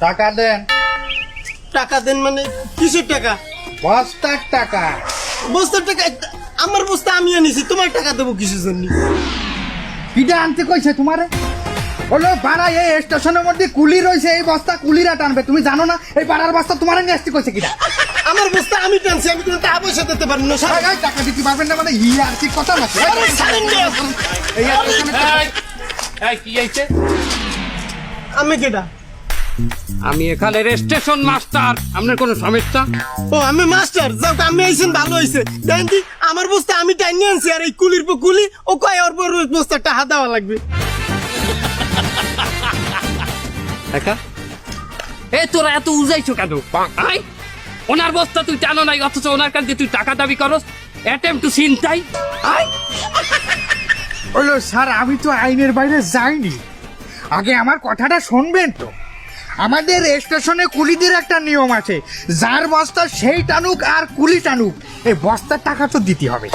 টাকা দেন। টাকা দেন মানে কিসের টাকা? বস্তার টাকা। বস্তার টাকা? আমার বস্তা আমি আনিছি, তোমার টাকা দেবো কিসের জন্য? কিটা আনতে কইছে তোমারে? হলো পাড়া এই স্টেশনের মধ্যে কুলি রয়েছে, এই বস্তা কুলিরা টানবে, তুমি জানো না? এই পাড়ার বস্তা তোমারে নিয়ে আসতে কইছে কিটা? আমার বস্তা আমি টানছি, আমি কোনো টাকা পয়সা দিতে পারি না। এই টাকা দিতে পারবেন না মানে আর কি কথা না? এই এই কি হইছে? আমি কেটা? আমি এখানে স্টেশন মাস্টার। আপনার কোনো সমস্যা? ও আমি মাস্টার, যাও আমি আইছেন ভালো হইছে। দেখেন কি আমার বস্তা আমি টাইনি আনছি, আর এই কুলির পর কুলি ও কয় ওর পর বস্তা টাকা দেওয়া লাগবে। একা এ তোরা এত উজাইছো কেন? আই ওনার বস্তা তুই টানো নাই, অথচ ওনার কাছে তুই টাকা দাবি করস। অ্যাটেম্প টু ছিনতাই। আই হলো স্যার, আমি তো আইনের বাইরে যাইনি। আগে আমার কথাটা শুনবেন তো। আমাদের স্টেশনে কুলিদের একটা নিয়ম আছে, যার বস্তা সেই টানুক আর কুলি টানুক, এই বস্তার টাকা তো দিতে হবে।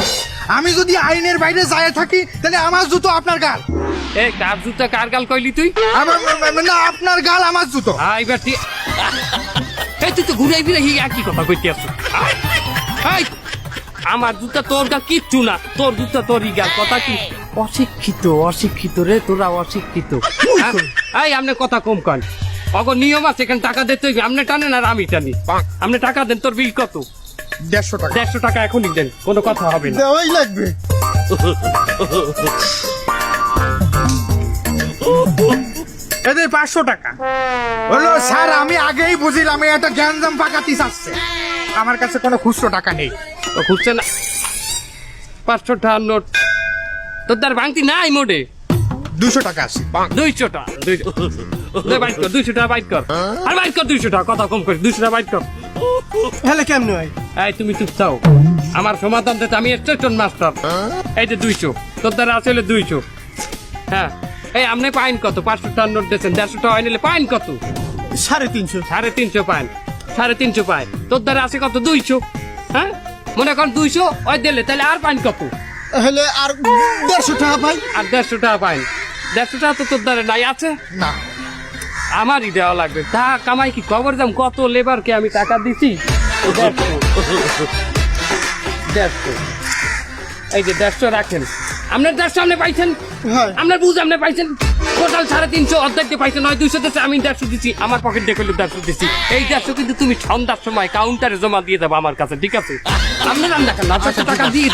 আমি যদি আইনের বাইরে যায় থাকি তাহলে আমার জুতো আপনার গাল। এ কার জুতা কার গাল কইলি তুই? না, আপনার গাল আমার জুতো। আই বেটি এই তুই তো ঘুরাই ফিরে একই কথা কইতে আসছ। আই আমার জুতা তোর গাল কিচ্ছু না, তোর জুতা তোরই গাল। কথা কি অশিক্ষিত? অশিক্ষিত রে তোরা, অশিক্ষিত। এই আপনি কথা কম কন। অগর নিয়ম আছে, এখানে টাকা দিতে হইবে। আপনি টানেন আর আমি টানি। আপনি টাকা দেন। তোর বিল কত? 150 টাকা। 150 টাকা এখনই দেন, কোনো কথা হবে না। দেওয়াই লাগবে। এদের 500 টাকা হলো। স্যার আমি আগেই বুঝিলাম এটা গ্যাঞ্জাম পাকাতি চাচ্ছে। আমার কাছে কোনো খুচরো টাকা নেই। তো খুঁজছে না 500 টাকার নোট তোর দ্বার ভাঙতি নাই মোটে। 200 টাকা আছে। 200 টাকা 200 টাকা বাইট কর। আর বাইট কর 200 টাকা। কথা কম কর, 200 টাকা বাইট কর। হলে কেমনে হয়? এই তুমি চুপ চাও, আমার সমাধান দিতে। আমি স্টেশন মাস্টার। এই যে 200 তোর দ্বারা আছে হলে 200। হ্যাঁ এই আপনি পাইন কত? 500 টাকার নোট দিয়েছেন, 150 টাকা নিলে পাইন কত? 350। 350 পাইন, 350 পাইন। তোর দ্বারা আছে কত? 200। হ্যাঁ মনে করেন 200 ওই দিলে, তাহলে আর পাইন কত? হলে আর 150 টাকা পাই। আর 150 টাকা পাইন। 150 টাকা তো তোর দ্বারা নাই আছে। না, আমারই দেওয়া লাগবে। তা কামাই কি খবর দাম? কত লেবারকে আমি টাকা দিছি? 150। এই যে 150 রাখেন। আপনার 150 আপনি পাইছেন, হ্যাঁ। আপনার বুঝ আপনি পাইছেন। টোটাল 350 অর্ধেক দিয়ে পাইছেন। নয় 200 দিচ্ছে, আমি 150 দিচ্ছি। আমার পকেট দেখে 150 দিচ্ছি। এই 150 কিন্তু তুমি সন্ধ্যার সময় কাউন্টারে জমা দিয়ে দেবো আমার কাছে, ঠিক আছে? আপনার রান্না খান 150 টাকা দিয়ে